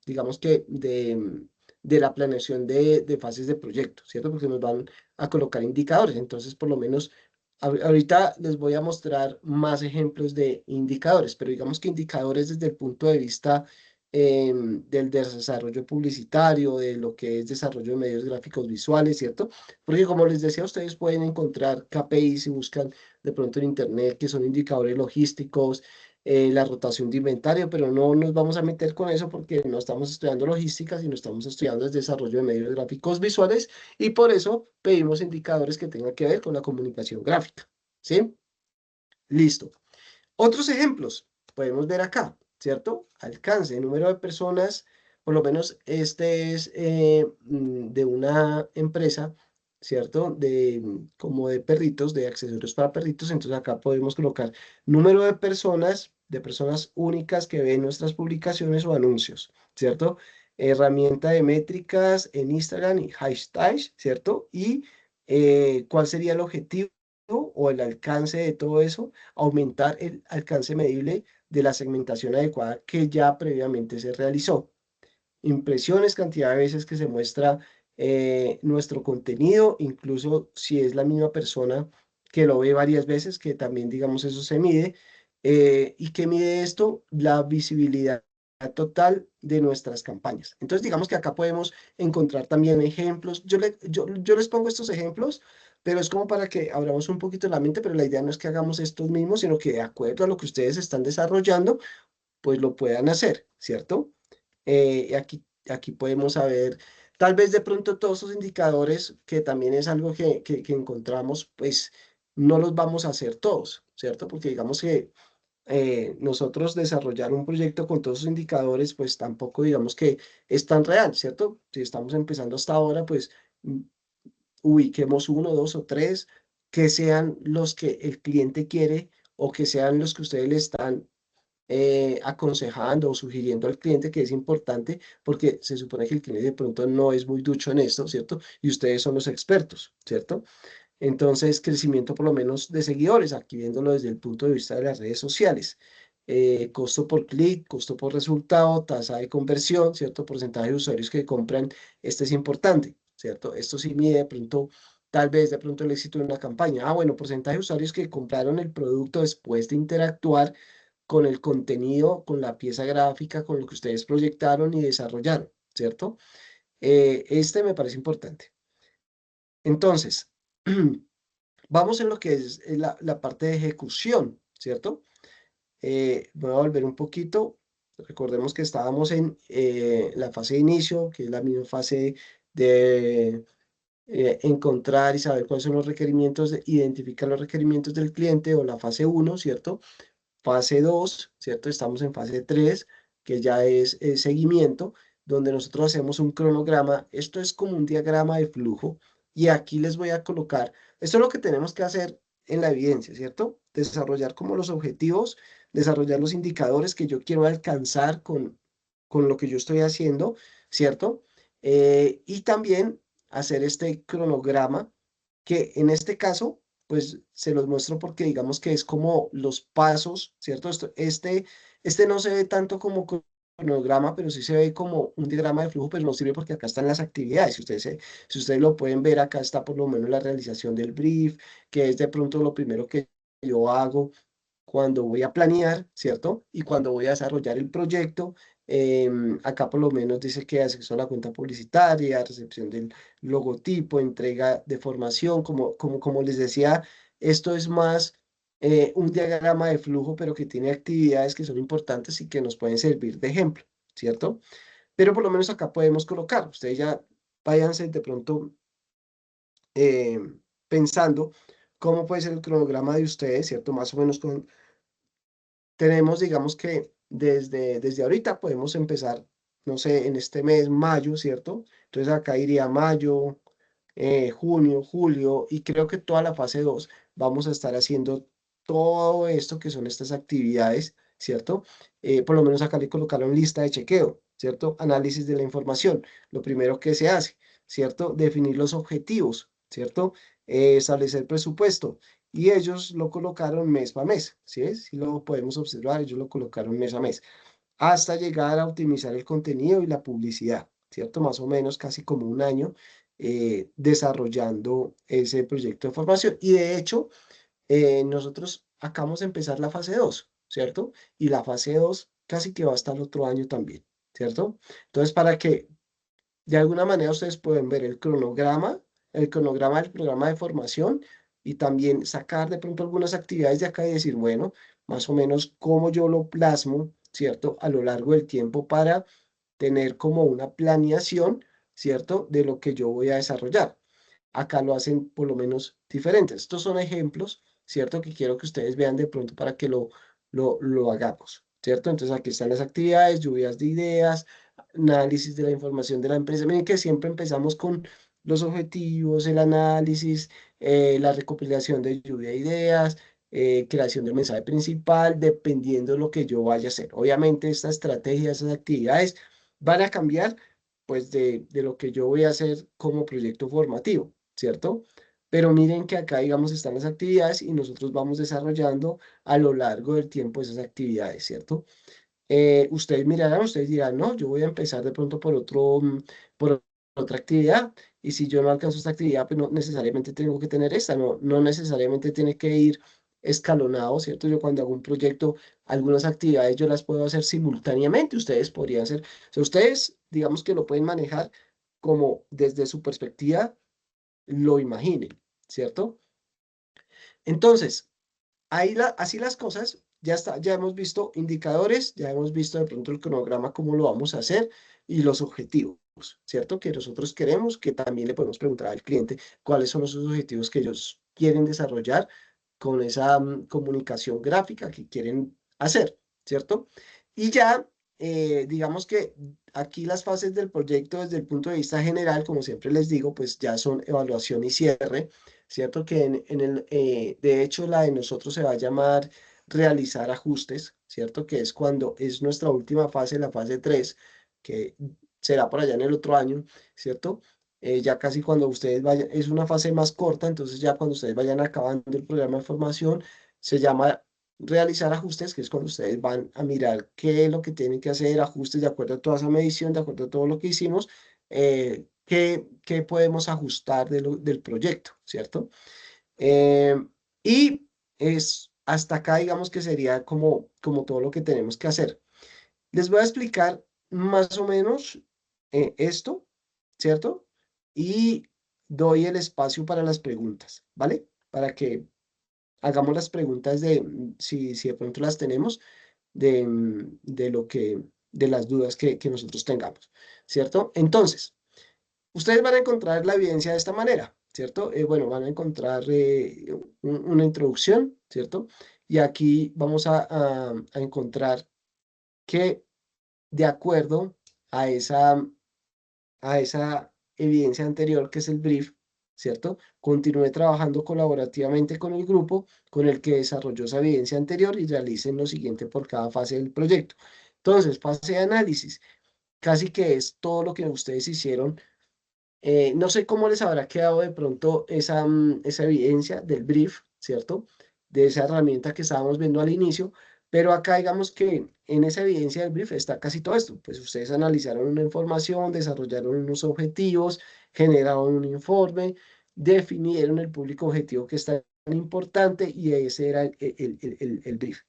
digamos que de la planeación de fases de proyecto, ¿cierto? Porque nos van a colocar indicadores, entonces por lo menos Ahorita les voy a mostrar más ejemplos de indicadores, pero digamos que indicadores desde el punto de vista del desarrollo publicitario, de lo que es desarrollo de medios gráficos visuales, ¿cierto? Porque como les decía, ustedes pueden encontrar KPIs si buscan de pronto en Internet, que son indicadores logísticos, la rotación de inventario, pero no nos vamos a meter con eso porque no estamos estudiando logística, sino estamos estudiando el desarrollo de medios gráficos visuales y por eso pedimos indicadores que tengan que ver con la comunicación gráfica, ¿sí? Listo. Otros ejemplos, podemos ver acá, ¿cierto? Alcance, número de personas, por lo menos este es de una empresa, ¿cierto? Como de perritos, de accesorios para perritos, entonces acá podemos colocar número de personas únicas que ven nuestras publicaciones o anuncios, ¿cierto? Herramienta de métricas en Instagram y hashtags, ¿cierto? Y cuál sería el objetivo o el alcance de todo eso, aumentar el alcance medible de la segmentación adecuada que ya previamente se realizó. Impresiones, cantidad de veces que se muestra nuestro contenido, incluso si es la misma persona que lo ve varias veces, que también, digamos, eso se mide. ¿Y qué mide esto? La visibilidad total de nuestras campañas. Entonces, digamos que acá podemos encontrar también ejemplos. Yo les pongo estos ejemplos, pero es como para que abramos un poquito la mente, pero la idea no es que hagamos estos mismos, sino que de acuerdo a lo que ustedes están desarrollando, pues lo puedan hacer, ¿cierto? Aquí podemos saber, tal vez de pronto todos esos indicadores, que también es algo que encontramos, pues no los vamos a hacer todos, ¿cierto? Porque digamos que nosotros desarrollar un proyecto con todos esos indicadores, pues tampoco digamos que es tan real, ¿cierto? Si estamos empezando hasta ahora, pues mm, ubiquemos uno, dos o tres que sean los que el cliente quiere o que sean los que ustedes le están aconsejando o sugiriendo al cliente, que es importante porque se supone que el cliente de pronto no es muy ducho en esto, ¿cierto? Y ustedes son los expertos, ¿cierto? Entonces, crecimiento por lo menos de seguidores, aquí viéndolo desde el punto de vista de las redes sociales. Costo por clic, costo por resultado, tasa de conversión, ¿cierto? Porcentaje de usuarios que compran, este es importante, ¿cierto? Esto sí mide de pronto, tal vez de pronto el éxito de una campaña. Ah, bueno, porcentaje de usuarios que compraron el producto después de interactuar con el contenido, con la pieza gráfica, con lo que ustedes proyectaron y desarrollaron, ¿cierto? Este me parece importante. Entonces, vamos en lo que es la parte de ejecución, ¿cierto? Voy a volver un poquito. Recordemos que estábamos en la fase de inicio, que es la misma fase de encontrar y saber cuáles son los requerimientos, identificar los requerimientos del cliente o la fase 1, ¿cierto? Fase 2, ¿cierto? Estamos en fase 3, que ya es seguimiento, donde nosotros hacemos un cronograma. Esto es como un diagrama de flujo y aquí les voy a colocar, esto es lo que tenemos que hacer en la evidencia, ¿cierto? Desarrollar como los objetivos, desarrollar los indicadores que yo quiero alcanzar con lo que yo estoy haciendo, ¿cierto? Y también hacer este cronograma que en este caso pues se los muestro porque digamos que es como los pasos, ¿cierto? Este no se ve tanto como cronograma, pero sí se ve como un diagrama de flujo, pero no sirve porque acá están las actividades. Si ustedes lo pueden ver, acá está por lo menos la realización del brief, que es de pronto lo primero que yo hago cuando voy a planear, ¿cierto? Y cuando voy a desarrollar el proyecto, acá por lo menos dice que acceso a la cuenta publicitaria, recepción del logotipo, entrega de formación, como les decía, esto es más un diagrama de flujo, pero que tiene actividades que son importantes y que nos pueden servir de ejemplo, ¿cierto? Pero por lo menos acá podemos colocar, ustedes ya váyanse de pronto eh, pensando cómo puede ser el cronograma de ustedes, ¿cierto? Más o menos tenemos, digamos que desde ahorita podemos empezar, no sé, en este mes, mayo, ¿cierto? Entonces acá iría mayo, junio, julio, y creo que toda la fase 2 vamos a estar haciendo todo esto que son estas actividades, ¿cierto? Por lo menos acá le colocaron lista de chequeo, ¿cierto? Análisis de la información, lo primero que se hace, ¿cierto? Definir los objetivos, ¿cierto? Establecer presupuesto. Y ellos lo colocaron mes a mes, ¿sí es? Si lo podemos observar, ellos lo colocaron mes a mes, hasta llegar a optimizar el contenido y la publicidad, ¿cierto? Más o menos casi como un año desarrollando ese proyecto de formación. Y de hecho, nosotros acabamos de empezar la fase 2, ¿cierto? Y la fase 2 casi que va hasta el otro año también, ¿cierto? Entonces, para que de alguna manera ustedes pueden ver el cronograma del programa de formación y también sacar de pronto algunas actividades de acá y decir, bueno, más o menos cómo yo lo plasmo, ¿cierto? A lo largo del tiempo para tener como una planeación, ¿cierto? De lo que yo voy a desarrollar. Acá lo hacen por lo menos diferentes. Estos son ejemplos, ¿cierto? Que quiero que ustedes vean de pronto para que lo hagamos, ¿cierto? Entonces aquí están las actividades, lluvias de ideas, análisis de la información de la empresa. Miren que siempre empezamos con los objetivos, el análisis, la recopilación de lluvia de ideas, creación del mensaje principal, dependiendo de lo que yo vaya a hacer. Obviamente esta estrategia, esas actividades van a cambiar pues de lo que yo voy a hacer como proyecto formativo, ¿cierto? Pero miren que acá, digamos, están las actividades y nosotros vamos desarrollando a lo largo del tiempo esas actividades, ¿cierto? Ustedes mirarán, ustedes dirán, no, yo voy a empezar de pronto por otra actividad, y si yo no alcanzo esta actividad, pues no necesariamente tengo que tener esta, no necesariamente tiene que ir escalonado, ¿cierto? Yo cuando hago un proyecto, algunas actividades yo las puedo hacer simultáneamente, ustedes podrían hacer, o sea, ustedes digamos que lo pueden manejar como desde su perspectiva lo imaginen, ¿cierto? Entonces, así las cosas, ya está, ya hemos visto indicadores, ya hemos visto de pronto el cronograma, cómo lo vamos a hacer y los objetivos, ¿cierto? Que nosotros queremos, que también le podemos preguntar al cliente cuáles son los objetivos que ellos quieren desarrollar con esa comunicación gráfica que quieren hacer, ¿cierto? Y ya, digamos que aquí las fases del proyecto desde el punto de vista general, como siempre les digo, pues ya son evaluación y cierre, ¿cierto? Que de hecho la de nosotros se va a llamar realizar ajustes, ¿cierto? Que es cuando es nuestra última fase, la fase 3 que será por allá en el otro año, ¿cierto? Ya casi cuando ustedes vayan, es una fase más corta, entonces ya cuando ustedes vayan acabando el programa de formación, se llama realizar ajustes, que es cuando ustedes van a mirar qué es lo que tienen que hacer, ajustes de acuerdo a toda esa medición, de acuerdo a todo lo que hicimos, qué podemos ajustar del proyecto, ¿cierto? Eh, y es hasta acá, digamos que sería como todo lo que tenemos que hacer. Les voy a explicar más o menos esto, ¿cierto? Y doy el espacio para las preguntas, ¿vale? Para que hagamos las preguntas si de pronto las tenemos, de lo de las dudas que nosotros tengamos, ¿cierto? Entonces, ustedes van a encontrar la evidencia de esta manera, ¿cierto? Bueno, van a encontrar una introducción, ¿cierto? Y aquí vamos a encontrar que de acuerdo a esa evidencia anterior, que es el brief, ¿cierto? Continúe trabajando colaborativamente con el grupo con el que desarrolló esa evidencia anterior y realicen lo siguiente por cada fase del proyecto. Entonces, fase de análisis, casi que es todo lo que ustedes hicieron. No sé cómo les habrá quedado de pronto esa evidencia del brief, ¿cierto? De esa herramienta que estábamos viendo al inicio, pero acá digamos que en esa evidencia del brief está casi todo esto. Pues ustedes analizaron una información, desarrollaron unos objetivos, generaron un informe, definieron el público objetivo que es tan importante y ese era el brief.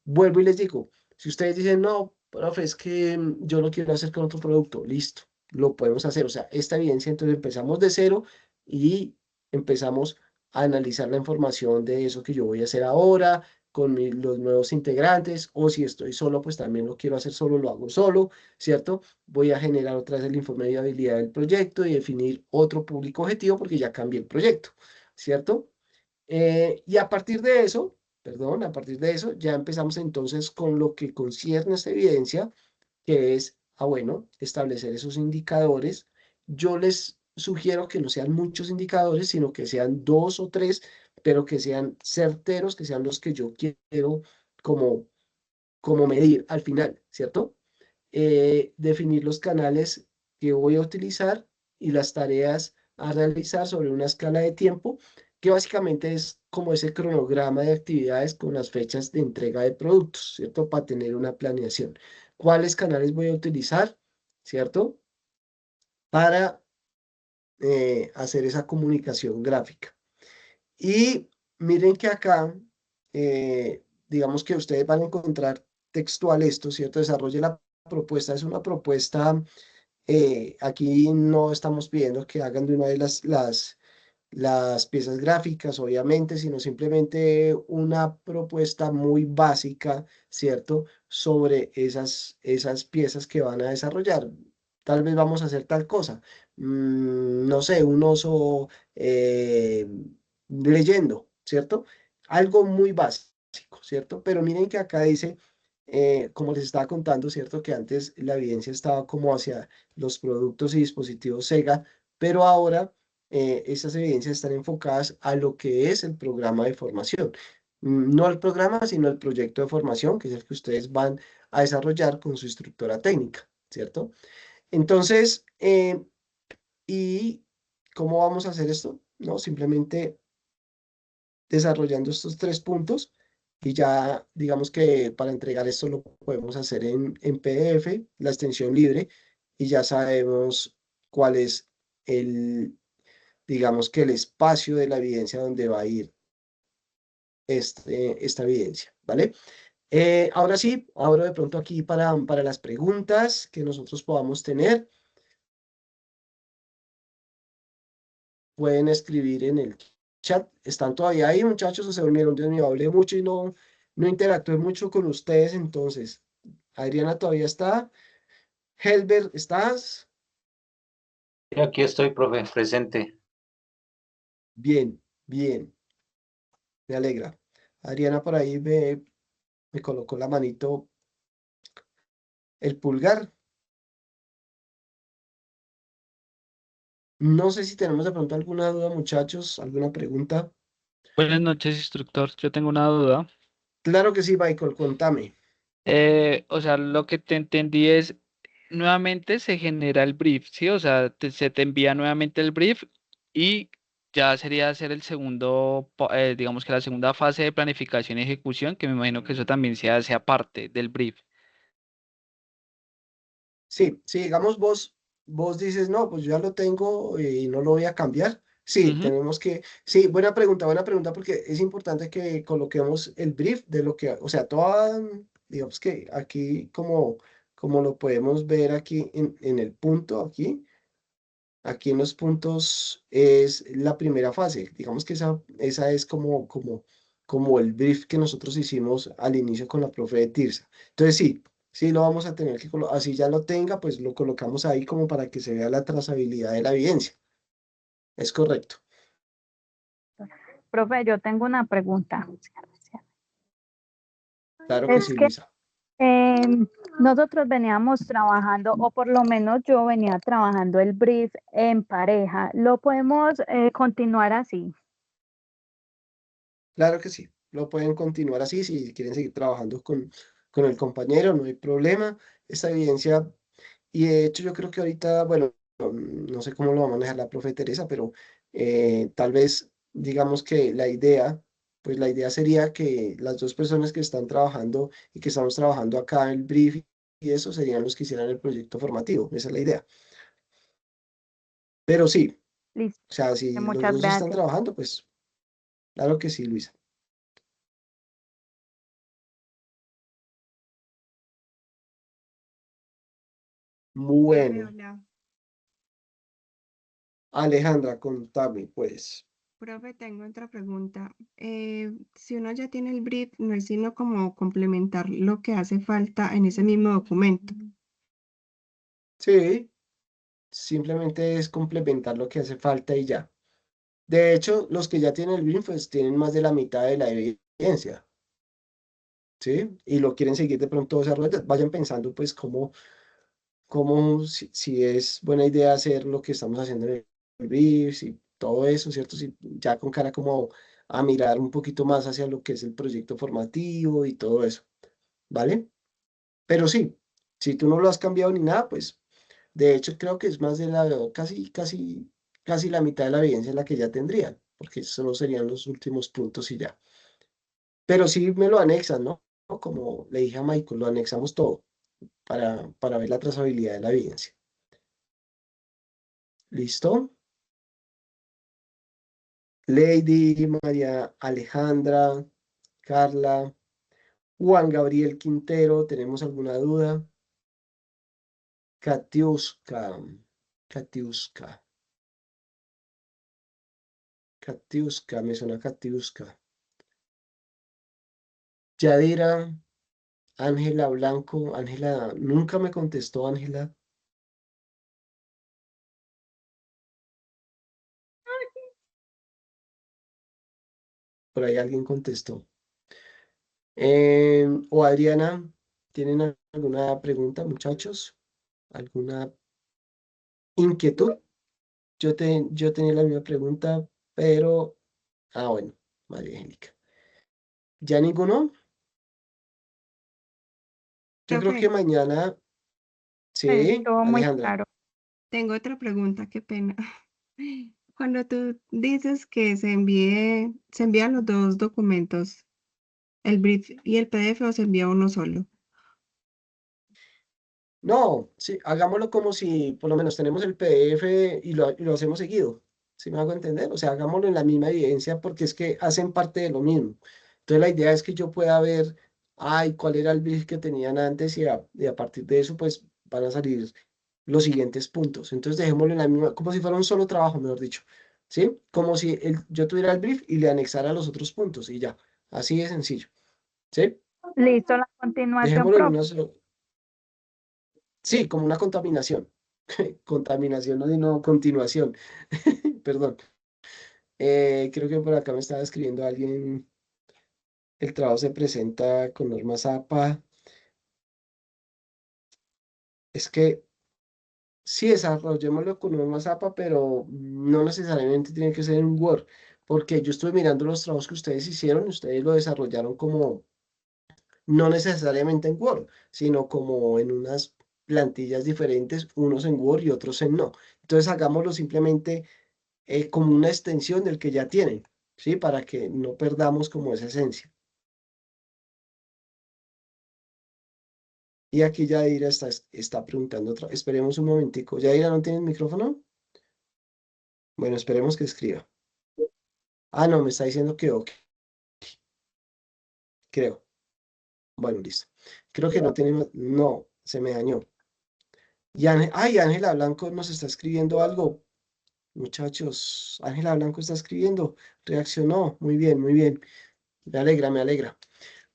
Vuelvo y les digo, si ustedes dicen, no, profe, es que yo lo quiero hacer con otro producto, listo, lo podemos hacer. O sea, esta evidencia, entonces empezamos de cero y empezamos a analizar la información de eso que yo voy a hacer ahora con los nuevos integrantes, o si estoy solo, pues también lo quiero hacer solo, lo hago solo, ¿cierto? Voy a generar otra vez el informe de viabilidad del proyecto y definir otro público objetivo porque ya cambié el proyecto, ¿cierto? Y a partir de eso, perdón, a partir de eso ya empezamos entonces con lo que concierne a esta evidencia, que es, bueno, establecer esos indicadores. Yo les sugiero que no sean muchos indicadores, sino que sean 2 o 3, pero que sean certeros, que sean los que yo quiero como, como medir al final, ¿cierto? Definir los canales que voy a utilizar y las tareas a realizar sobre una escala de tiempo, que básicamente es como ese cronograma de actividades con las fechas de entrega de productos, ¿cierto? Para tener una planeación. ¿Cuáles canales voy a utilizar, ¿cierto? Para hacer esa comunicación gráfica. Y miren que acá, digamos que ustedes van a encontrar textual esto, ¿cierto? Desarrolle la propuesta. Es una propuesta, aquí no estamos pidiendo que hagan de una vez las piezas gráficas, obviamente, sino simplemente una propuesta muy básica, ¿cierto? Sobre esas piezas que van a desarrollar. Tal vez vamos a hacer tal cosa. No sé, un oso leyendo, ¿cierto? Algo muy básico, ¿cierto? Pero miren que acá dice, como les estaba contando, ¿cierto? Que antes la evidencia estaba como hacia los productos y dispositivos Sega, pero ahora estas evidencias están enfocadas a lo que es el programa de formación. No al programa, sino al proyecto de formación, que es el que ustedes van a desarrollar con su instructora técnica, ¿cierto? Entonces, ¿y cómo vamos a hacer esto? No, simplemente desarrollando estos 3 puntos y ya digamos que para entregar esto lo podemos hacer en PDF, la extensión libre, y ya sabemos cuál es el, digamos que el espacio de la evidencia donde va a ir esta evidencia, ¿vale? Ahora sí, abro de pronto aquí para las preguntas que nosotros podamos tener. Pueden escribir en el chat. ¿Están todavía ahí, muchachos, o se durmieron? Dios mío, hablé mucho y no interactué mucho con ustedes, entonces. Adriana todavía está. Helber, ¿estás? Y aquí estoy, profe, presente. Bien, bien, me alegra. Adriana por ahí me colocó la manito, el pulgar. No sé si tenemos de pronto alguna duda, muchachos, alguna pregunta. Buenas noches, instructor. Yo tengo una duda. Claro que sí, Michael, contame. O sea, lo que te entendí es, nuevamente se genera el brief, ¿sí? O sea, se te envía nuevamente el brief y ya sería hacer el segundo, digamos que la segunda fase de planificación y ejecución, que me imagino que eso también se hace aparte del brief. Sí, sí, digamos vos dices, no, pues yo ya lo tengo y no lo voy a cambiar. Sí, Ujú. tenemos que, sí, buena pregunta, porque es importante que coloquemos el brief de lo que, o sea, toda, digamos que aquí como lo podemos ver aquí en el punto, aquí en los puntos es la primera fase. Digamos que esa es como el brief que nosotros hicimos al inicio con la profe de Tirsa. Entonces sí, sí lo vamos a tener que colocar, así ya lo tenga, pues lo colocamos ahí como para que se vea la trazabilidad de la evidencia. Es correcto. Profe, yo tengo una pregunta. Claro que Es sí, que Luisa. nosotros veníamos trabajando, o por lo menos yo venía trabajando el brief en pareja. ¿Lo podemos continuar así? Claro que sí. Lo pueden continuar así si quieren seguir trabajando con el compañero, no hay problema. Esta evidencia. Y de hecho yo creo que ahorita, bueno, no sé cómo lo va a manejar la profe Teresa, pero tal vez digamos que pues la idea sería que las dos personas que están trabajando y que estamos trabajando acá en el brief y eso serían los que hicieran el proyecto formativo. Esa es la idea. Pero sí, Listo, o sea, si los muchas dos están gracias. trabajando, pues claro que sí, Luisa. Profe, Bueno, hola. Alejandra, contame, pues. Profe, tengo otra pregunta. Si uno ya tiene el brief, no es sino como complementar lo que hace falta en ese mismo documento. Sí, simplemente es complementar lo que hace falta y ya. De hecho, los que ya tienen el BIM, pues tienen más de la mitad de la evidencia, ¿sí? Y lo quieren seguir de pronto desarrollando. Vayan pensando, pues, si es buena idea hacer lo que estamos haciendo en el BIM, si todo eso, ¿cierto? Si ya con cara como a mirar un poquito más hacia lo que es el proyecto formativo y todo eso, ¿vale? Pero sí, si tú no lo has cambiado ni nada, pues, de hecho, creo que es más de casi la mitad de la evidencia la que ya tendrían, porque solo serían los últimos puntos y ya. Pero sí me lo anexan, ¿no? Como le dije a Michael, lo anexamos todo para ver la trazabilidad de la evidencia. ¿Listo? Lady, María Alejandra, Carla, Juan Gabriel Quintero, ¿tenemos alguna duda? Katiuska, Katiuska, Katiuska, me suena Katiuska. Yadira, Ángela Blanco, Ángela, nunca me contestó Ángela. Por ahí alguien contestó. O Adriana, ¿tienen alguna pregunta, muchachos? ¿Alguna inquietud? Yo tenía la misma pregunta, pero... Ah, bueno, María Angélica. ¿Ya ninguno? Yo creo que Profe, mañana... Sí, Estuvo muy Alejandra. claro. tengo otra pregunta, qué pena. Cuando tú dices que se envían los dos documentos, el brief y el PDF, o se envía uno solo. No, sí, hagámoslo como si por lo menos tenemos el PDF y lo hacemos seguido. ¿Sí me hago entender? O sea, hagámoslo en la misma evidencia porque es que hacen parte de lo mismo. Entonces la idea es que yo pueda ver, ay, cuál era el brief que tenían antes y a partir de eso pues van a salir los siguientes puntos. Entonces dejémoslo en la misma, como si fuera un solo trabajo, mejor dicho. ¿Sí? Como si yo tuviera el brief y le anexara los otros puntos y ya. Así de sencillo. ¿Sí? Listo, la continuación, Dejémoslo en profe. una sola. Sí, como una contaminación. Contaminación, no, sino continuación. Perdón. Creo que por acá me estaba escribiendo alguien. El trabajo se presenta con normas APA. Es que sí, desarrollémoslo con normas APA, pero no necesariamente tiene que ser en Word. Porque yo estuve mirando los trabajos que ustedes hicieron, ustedes lo desarrollaron como, no necesariamente en Word, sino como en unas plantillas diferentes, unos en Word y otros en no. Entonces hagámoslo simplemente como una extensión del que ya tienen, ¿sí? Para que no perdamos como esa esencia. Y aquí Yadira está preguntando otra. Esperemos un momentico. Yadira, ¿no tiene el micrófono? Bueno, esperemos que escriba. Ah, no, me está diciendo que ok, creo. Bueno, listo. Creo que no tiene No, se me dañó. Ay, Ángela Blanco nos está escribiendo algo. Muchachos, Ángela Blanco está escribiendo. Reaccionó. Muy bien, muy bien. Me alegra, me alegra.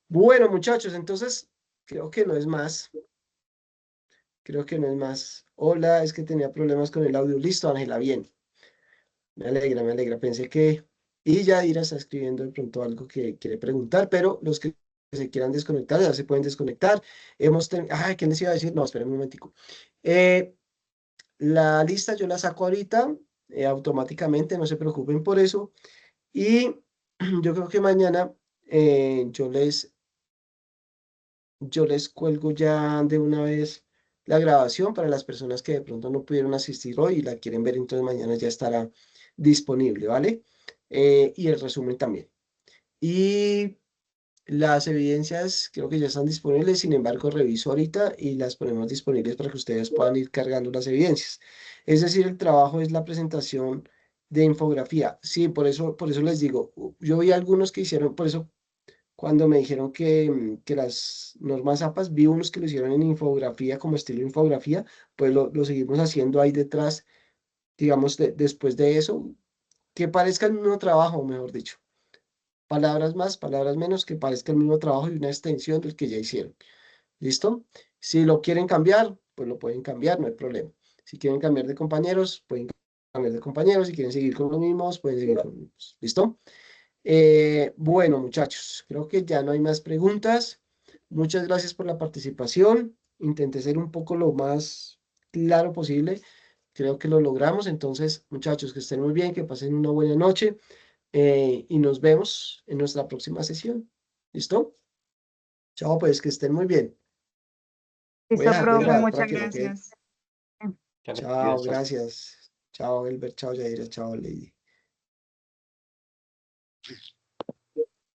Bueno, muchachos, entonces creo que no es más. Creo que no es más. Hola, es que tenía problemas con el audio. Listo, Ángela, bien. Me alegra, me alegra. Pensé que... Y Yadira está escribiendo de pronto algo que quiere preguntar, pero los que se quieran desconectar ya se pueden desconectar. Ay, ¿qué les iba a decir? No, esperen un momentico. Eh, la lista yo la saco ahorita automáticamente, no se preocupen por eso. Y yo creo que mañana yo les cuelgo ya de una vez la grabación para las personas que de pronto no pudieron asistir hoy y la quieren ver, entonces mañana ya estará disponible, ¿vale? Y el resumen también. Y las evidencias creo que ya están disponibles, sin embargo, reviso ahorita y las ponemos disponibles para que ustedes puedan ir cargando las evidencias. Es decir, el trabajo es la presentación de infografía. Sí, por eso les digo, yo vi algunos que hicieron, por eso cuando me dijeron que las normas APAS, vi unos que lo hicieron en infografía, como estilo infografía, pues lo seguimos haciendo ahí detrás, digamos, después de eso, que parezca el mismo trabajo, mejor dicho. Palabras más, palabras menos, que parezca el mismo trabajo y una extensión del que ya hicieron. ¿Listo? Si lo quieren cambiar, pues lo pueden cambiar, no hay problema. Si quieren cambiar de compañeros, pueden cambiar de compañeros. Si quieren seguir con los mismos, pueden seguir con los mismos. ¿Listo? Bueno, muchachos, creo que ya no hay más preguntas. Muchas gracias por la participación. Intenté ser un poco lo más claro posible. Creo que lo logramos. Entonces, muchachos, que estén muy bien, que pasen una buena noche y nos vemos en nuestra próxima sesión. ¿Listo? Chao, pues que estén muy bien. Voy a Listo, dejar de profe, grabar Muchas para muchas que no quede. gracias. Muchas Chao, gracias. gracias. Chao, Elber. Chao, Yaira. Chao, Lady.